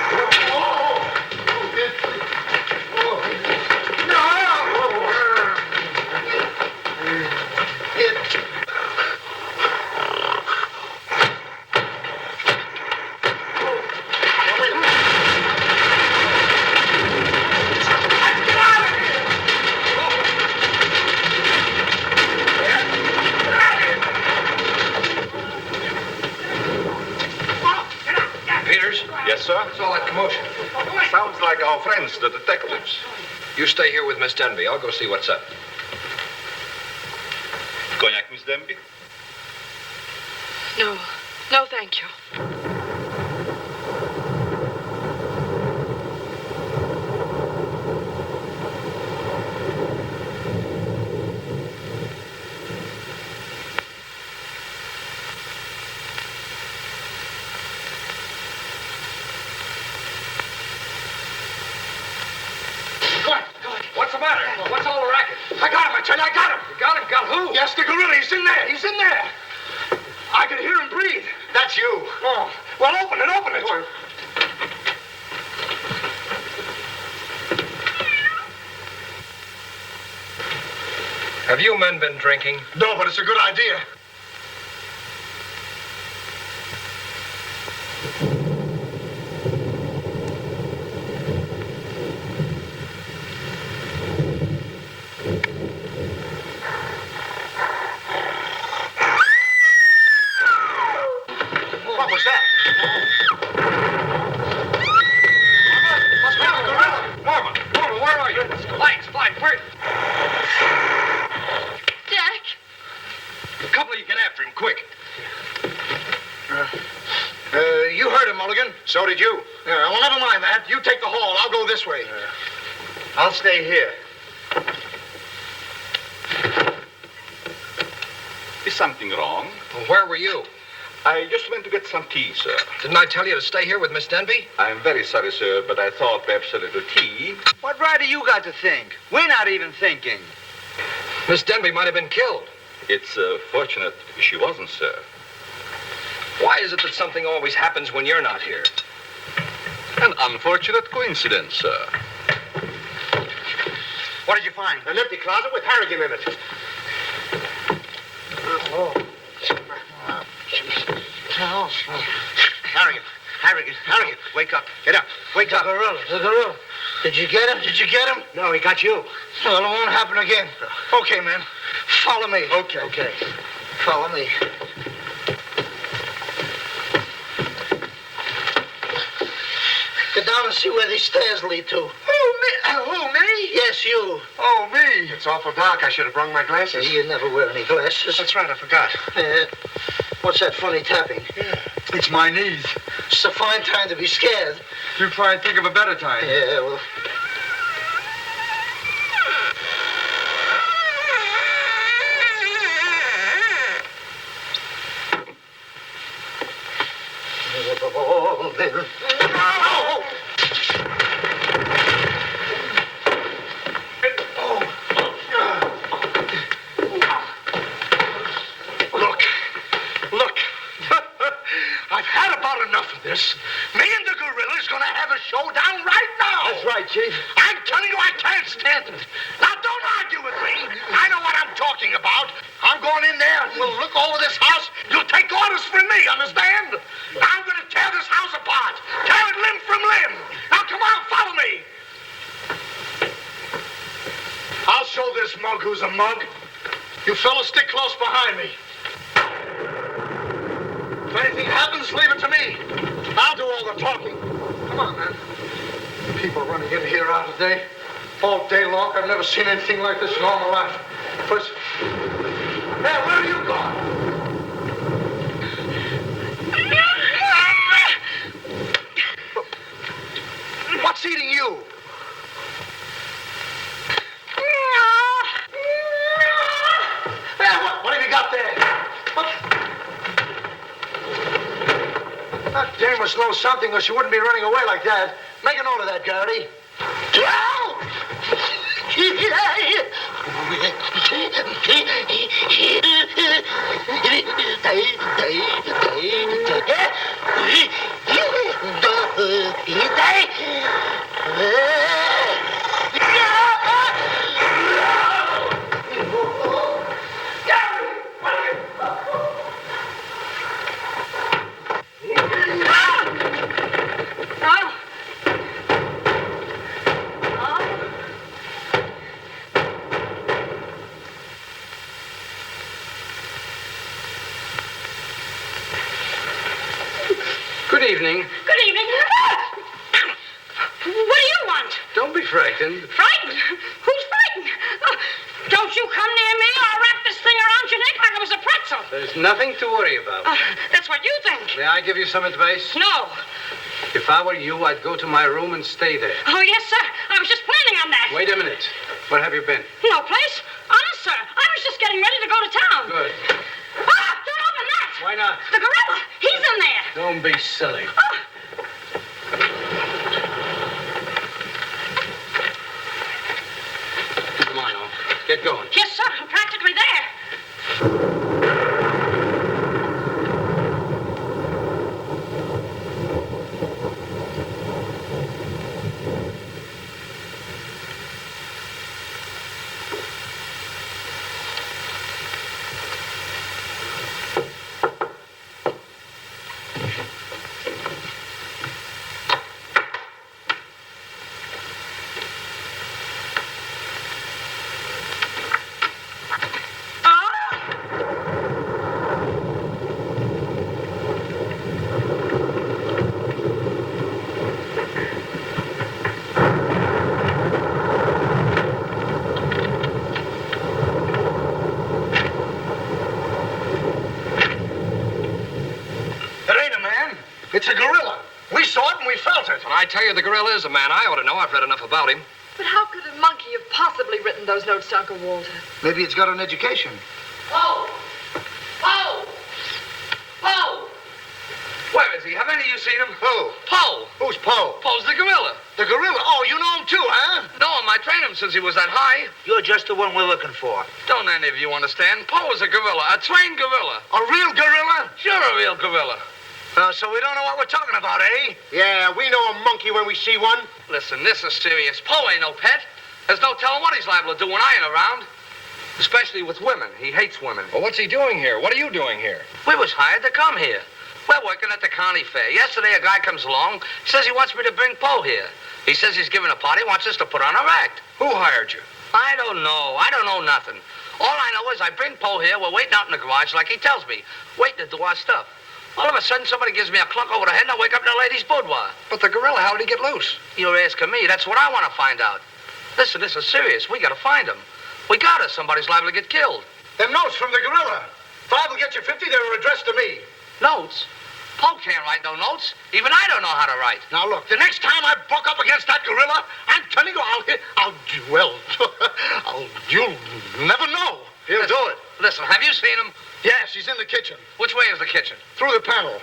Yes, sir? What's all that commotion? Sounds like our friends, the detectives. You stay here with Miss Denby. I'll go see what's up. Cognac, Miss Denby? No. No, thank you. matter? What's all the racket? I got him, I tell you, I got him. You got him? Got who? Yes, the gorilla. He's in there. He's in there. I can hear him breathe. That's you. Oh, well, open it, open it. Have you men been drinking? No, but it's a good idea. What was that? Norma, where are you? Lights, where? Jack. A couple of you get after him, quick. You heard him, Mulligan. So did you. Yeah, well, never mind that. You take the hall. I'll go this way. I'll stay here. Is something wrong? Well, where were you? I just went to get some tea, sir. Didn't I tell you to stay here with Miss Denby? I'm very sorry, sir, but I thought perhaps a little tea. What right do you got to think? We're not even thinking. Miss Denby might have been killed. It's fortunate she wasn't, sir. Why is it that something always happens when you're not here? An unfortunate coincidence, sir. What did you find? An empty closet with Harrigan in it. Harrigan, wake up. Get up. Wake up. The gorilla. Did you get him? Did you get him? No, he got you. Well, it won't happen again. Okay, man. Follow me. Okay. Follow me. Get down and see where these stairs lead to. Who, me? Yes, you. Oh, me. It's awful dark. I should have brought my glasses. You never wear any glasses. That's right, I forgot. What's that funny tapping? It's my knees. It's a fine time to be scared. You try and think of a better time. Yeah, well... Look. I've had about enough of this. Me and the gorilla's gonna have a showdown right now. That's right, Chief. I'm telling you, I can't stand it. Now, don't argue with me. I know what I'm talking about. I'm going in there and we'll look over this house. You'll take orders from me, understand? I'm gonna tear this house apart. Tear it limb from limb. Now, come on, follow me. I'll show this mug who's a mug. You fellas stick close behind me. If anything happens, leave it to me. I'll do all the talking. Come on, man. People running in here out today. All day long. I've never seen anything like this in all my life. First... Hey, where are you going? What's eating you? Hey, what have you got there? What? That dame must know something or she wouldn't be running away like that. Make a note of that, Garrity. Good evening. Good evening. What do you want? Don't be frightened. Frightened? Who's frightened? Don't you come near me or I'll wrap this thing around your neck like it was a pretzel. There's nothing to worry about. That's what you think. May I give you some advice? No. If I were you, I'd go to my room and stay there. Oh, yes, sir. I was just planning on that. Wait a minute. Where have you been? No place. Honest, sir. I was just getting ready to go to town. Good. Ah, don't open that. Why not? The gorilla. He's in there. Don't be silly. Oh. going? Yes, sir. I'm practically there. It's a gorilla. We saw it and we felt it. When I tell you the gorilla is a man, I ought to know. I've read enough about him. But how could a monkey have possibly written those notes to Uncle Walter? Maybe it's got an education. Poe! Poe! Poe! Where is he? Have any of you seen him? Who? Poe! Who's Poe? Poe's the gorilla. The gorilla? Oh, you know him too, huh? No, I trained him since he was that high. You're just the one we're looking for. Don't any of you understand? Poe is a gorilla, a trained gorilla. A real gorilla? Sure, a real gorilla. So we don't know what we're talking about, eh? Yeah, we know a monkey when we see one. Listen, this is serious. Poe ain't no pet. There's no telling what he's liable to do when I ain't around. Especially with women. He hates women. Well, what's he doing here? What are you doing here? We was hired to come here. We're working at the county fair. Yesterday, a guy comes along, says he wants me to bring Poe here. He says he's giving a party, wants us to put on a act. Who hired you? I don't know. I don't know nothing. All I know is I bring Poe here, we're waiting out in the garage like he tells me, waiting to do our stuff. All of a sudden, somebody gives me a clunk over the head and I wake up in a lady's boudoir. But the gorilla, how did he get loose? You're asking me. That's what I want to find out. Listen, this is serious. We got to find him. We got to. Somebody's liable to get killed. Them notes from the gorilla. If I will get you 50, they were addressed to me. Notes? Poe can't write no notes. Even I don't know how to write. Now, look, the next time I buck up against that gorilla, I'm telling you, you'll never know. He'll do it. Listen, have you seen him? Yes, he's in the kitchen. Which way is the kitchen? Through the panel.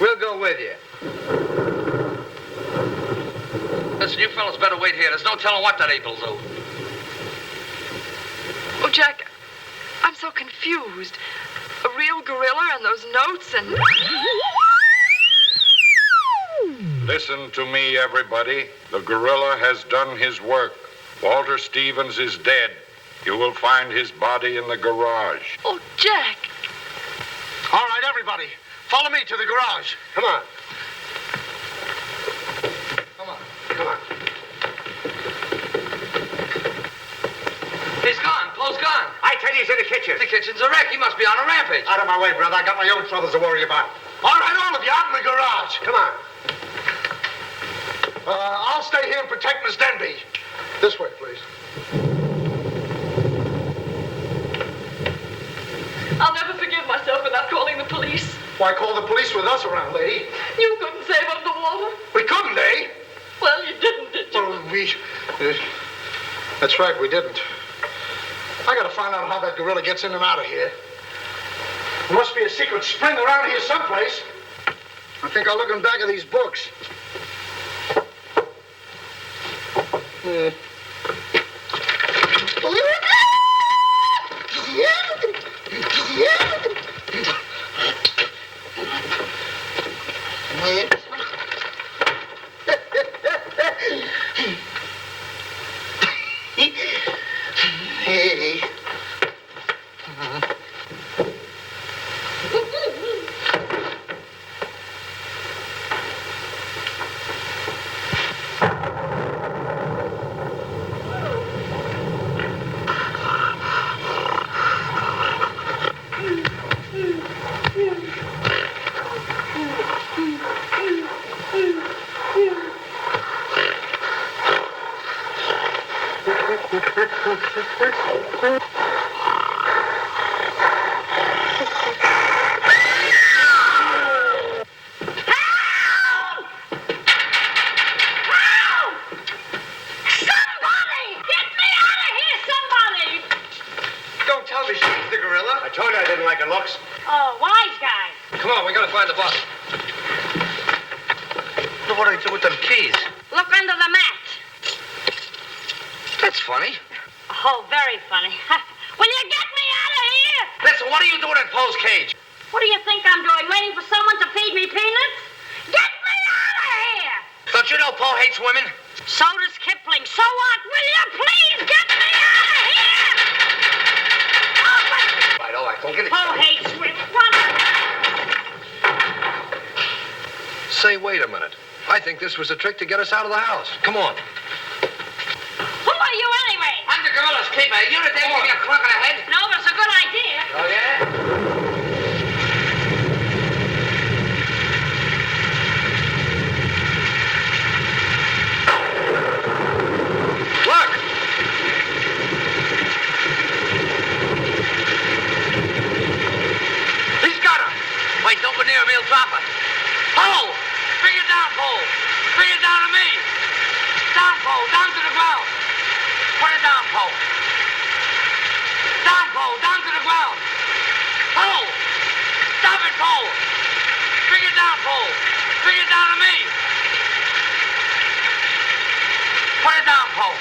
We'll go with you. Listen, you fellas better wait here. There's no telling what that ape will do. Oh, Jack, I'm so confused. A real gorilla and those notes and... Listen to me, everybody. The gorilla has done his work. Walter Stevens is dead. You will find his body in the garage. Oh, Jack. All right, everybody. Follow me to the garage. Come on. Come on. Come on. He's gone. Poe's gone. I tell you, he's in the kitchen. The kitchen's a wreck. He must be on a rampage. Out of my way, brother. I got my own troubles to worry about. All right, all of you, out in the garage. Come on. I'll stay here and protect Miss Denby. This way, please. I'll never forgive myself for not calling the police. Why call the police with us around, lady? You couldn't save Uncle Walter. We couldn't, eh? Well, you didn't, did you? Well, that's right, we didn't. I gotta find out how that gorilla gets in and out of here. There must be a secret spring around here someplace. I think I'll look in back of these books. Hey. Oh, wise guy. Come on, we gotta find the body. Look what I do with them keys. Look under the mat. That's funny. Oh, Oh, very funny. Will you get me out of here? Listen, what are you doing in Poe's cage? What do you think I'm doing? Waiting for someone to feed me peanuts? Get me out of here! Don't you know Poe hates women? So does Kipling. So what? Will you please get me out of here? All right, go get it. Poe hates women. What? Say, wait a minute. I think this was a trick to get us out of the house. Come on. Who are you anyway? I'm the gorilla's keeper. You the day give me a clock on the head? No, but it's a good idea. Oh, yeah? Wait, don't go near him, he'll drop it. Pole! Bring it down, Pole! Bring it down to me! Down, Pole! Down to the ground! Put it down, Pole! Down, Pole! Down to the ground! Pole! Stop it, Pole! Bring it down, Pole! Bring it down to me! Put it down, Pole!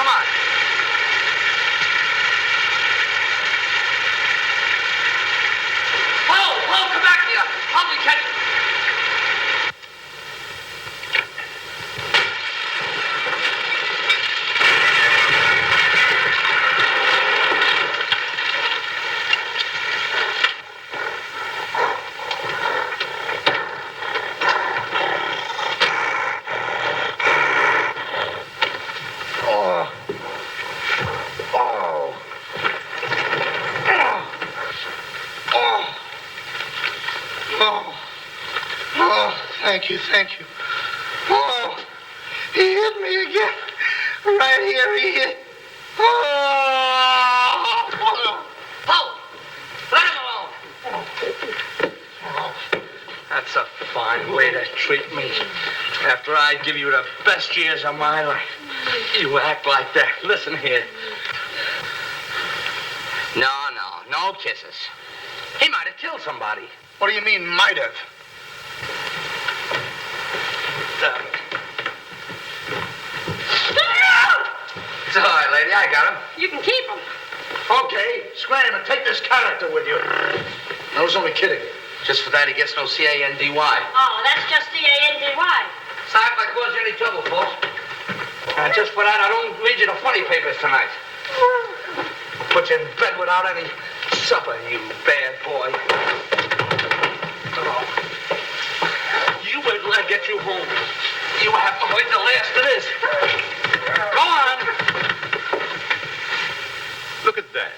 Come on! Pole, come back here! Help me catch it! Thank you. Oh, he hit me again. Right here, he hit. Oh. Pole! Let him alone! That's a fine way to treat me. After I give you the best years of my life, you act like that. Listen here. No kisses. He might have killed somebody. What do you mean, might have? It's all right, lady. I got him. You can keep him. Okay, scram and take this character with you. I was only kidding. Just for that, he gets no C-A-N-D-Y. Oh, that's just C-A-N-D-Y. Sorry if I caused you any trouble, folks. Just for that, I don't read you the funny papers tonight. I'll put you in bed without any supper, you bad boy. Oh. You wait till I get you home. You have to wait the last of this. Go on. Look at that.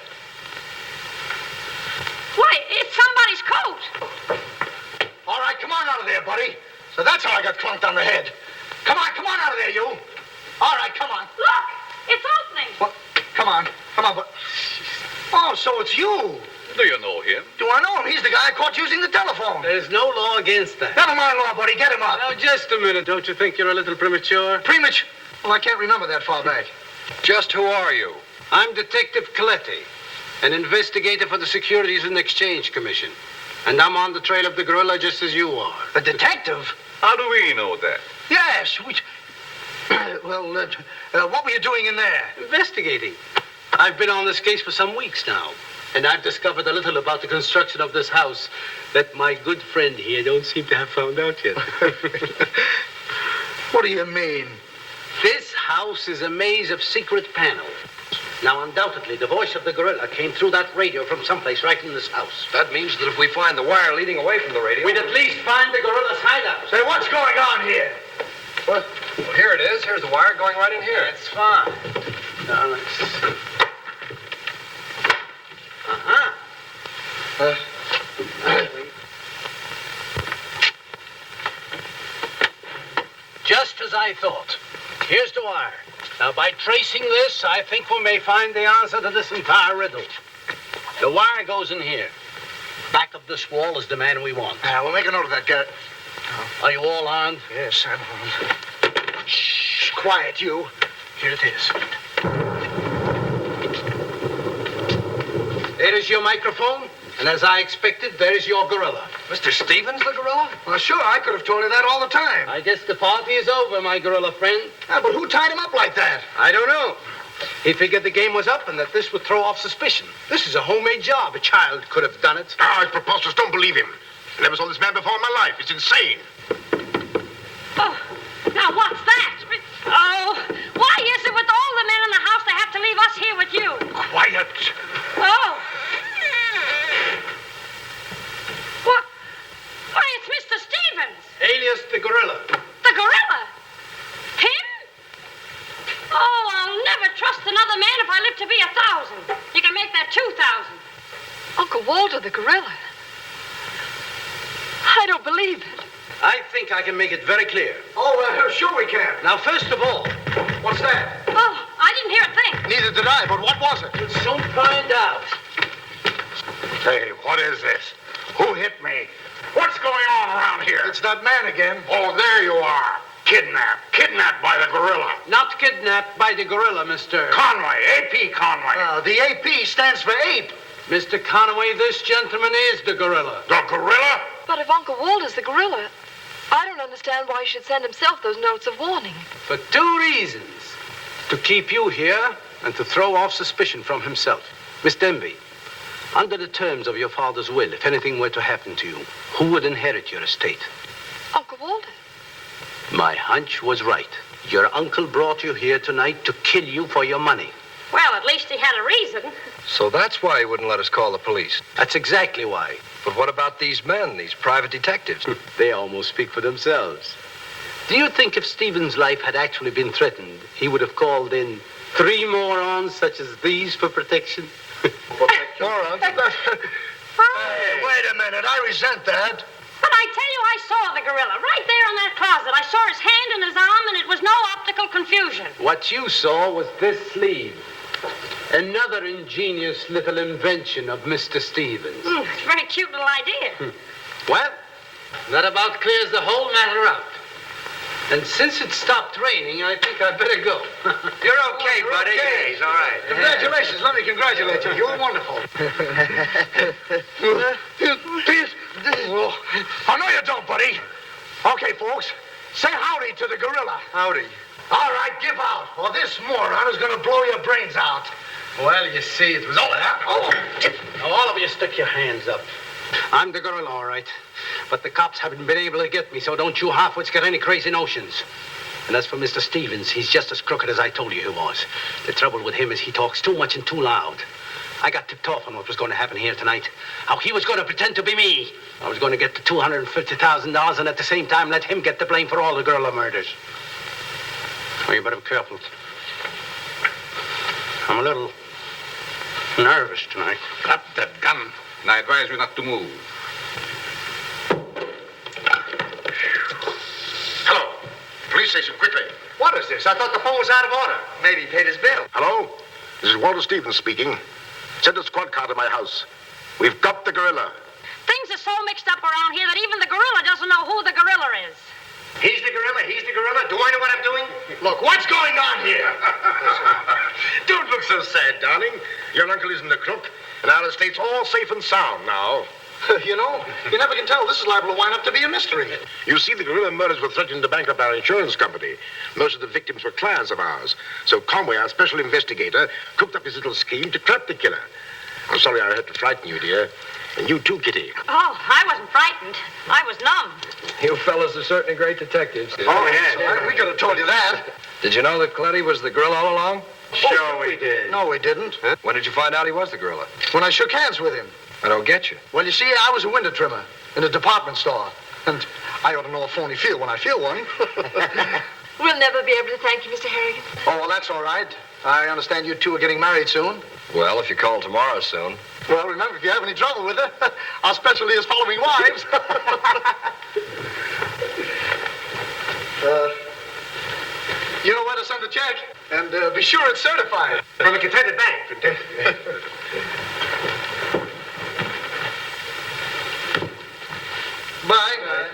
Why, it's somebody's coat. All right, come on out of there, buddy. So that's how I got clunked on the head. Come on out of there, you. All right, come on. Look, it's opening. What? Come on, but... Oh, so it's you. Do you know him? Do I know him? He's the guy I caught using the telephone. There's no law against that. Never mind law, buddy. Get him up. Now, just a minute. Don't you think you're a little premature? Premature? Well, I can't remember that far back. Just who are you? I'm Detective Coletti, an investigator for the Securities and Exchange Commission. And I'm on the trail of the gorilla just as you are. A detective? How do we know that? Yes, what were you doing in there? Investigating. I've been on this case for some weeks now, and I've discovered a little about the construction of this house that my good friend here don't seem to have found out yet. What do you mean? This house is a maze of secret panels. Now, undoubtedly, the voice of the gorilla came through that radio from someplace right in this house. That means that if we find the wire leading away from the radio... We'd at least find the gorilla's hideout. Say, what's going on here? What? Well, here it is. Here's the wire going right in here. That's fine. Now, let's see. Just as I thought. Here's the wire. Now, by tracing this, I think we may find the answer to this entire riddle. The wire goes in here. Back of this wall is the man we want. We'll make a note of that, Garrett. Are you all armed? Yes, I'm armed. Shh, quiet, you. Here it is. There is your microphone, and as I expected, there is your gorilla. Mr. Stevens, the gorilla? Well, sure, I could have told you that all the time. I guess the party is over, my gorilla friend. Yeah, but who tied him up like that? I don't know. He figured the game was up and that this would throw off suspicion. This is a homemade job. A child could have done it. Ah, it's preposterous. Don't believe him. I never saw this man before in my life. It's insane. Oh, now what's that? Oh, why is it with all the men in the house they have to leave us here with you? Quiet. Oh. What? Why, it's Mr. Stevens. Alias the gorilla. The gorilla? Him? Oh, I'll never trust another man if I live to be 1,000. You can make that 2,000. Uncle Walter, the gorilla. I don't believe it. I think I can make it very clear. Oh, sure we can. Now, first of all, What's that? Oh, I didn't hear a thing. Neither did I, but what was it? we'll soon find out. Hey, what is this? Who hit me? What's going on around here? It's that man again. Oh, there you are. Kidnapped. Kidnapped by the gorilla. Not kidnapped by the gorilla, Mr. Conway. A.P. Conway. The AP stands for ape. Mr. Conway, this gentleman is the gorilla. The gorilla? But if Uncle Walter's the gorilla, I don't understand why he should send himself those notes of warning. For 2 reasons. To keep you here and to throw off suspicion from himself. Miss Denby, under the terms of your father's will, if anything were to happen to you, who would inherit your estate? Uncle Walter. My hunch was right. Your uncle brought you here tonight to kill you for your money. Well, at least he had a reason. So that's why he wouldn't let us call the police. That's exactly why. But what about these men, these private detectives? They almost speak for themselves. Do you think if Stephen's life had actually been threatened, he would have called in 3 morons such as these for protection? Morons? Hey, wait a minute. I resent that. But I tell you, I saw the gorilla right there in that closet. I saw his hand and his arm, and it was no optical confusion. What you saw was this sleeve. Another ingenious little invention of Mr. Stevens. It's a very cute little idea. Well, that about clears the whole matter out. And since it stopped raining, I think I'd better go. You're okay, buddy. Okay. Yeah, he's all right. Congratulations. Let me congratulate you. You're wonderful. Oh, no, you don't, buddy. Okay, folks. Say howdy to the gorilla. Howdy. All right, give out, or this moron is going to blow your brains out. Well, you see, it was all that. Oh, now, all of you stick your hands up. I'm the gorilla, all right. But the cops haven't been able to get me, so don't you halfwits get any crazy notions. And as for Mr. Stevens, he's just as crooked as I told you he was. The trouble with him is he talks too much and too loud. I got tipped off on what was going to happen here tonight. How he was going to pretend to be me. I was going to get the $250,000 and at the same time let him get the blame for all the gorilla murders. Well, you better be careful. I'm a little nervous tonight. Drop that gun, and I advise you not to move. Hello. Police station, quickly. What is this? I thought the phone was out of order. Maybe he paid his bill. Hello? This is Walter Stevens speaking. Send a squad car to my house. We've got the gorilla. Things are so mixed up around here that even the gorilla doesn't know who the gorilla is. He's the gorilla. He's the gorilla. Do I know what I'm doing? Look, what's going on here? Don't look so sad, darling. Your uncle isn't a crook, and our estate's all safe and sound now. You know, you never can tell. This is liable to wind up to be a mystery. You see, the gorilla murders were threatening to bankrupt our insurance company. Most of the victims were clients of ours. So Conway, our special investigator, cooked up his little scheme to trap the killer. I'm sorry I had to frighten you, dear. And you too, Kitty. Oh, I wasn't frightened. I was numb. You fellas are certainly great detectives. Oh, yeah. We could have told you that. Did you know that Cletty was the gorilla all along? Sure we did. No, we didn't. Huh? When did you find out he was the gorilla? When I shook hands with him. I don't get you. Well, you see, I was a window trimmer in a department store. And I ought to know a phony feel when I feel one. We'll never be able to thank you, Mr. Harrigan. Oh, well, that's all right. I understand you two are getting married soon. Well, if you call tomorrow soon. Well, remember, if you have any trouble with her, our specialty is following wives. You know where to send a check, and be sure it's certified. From a contented bank. Bye.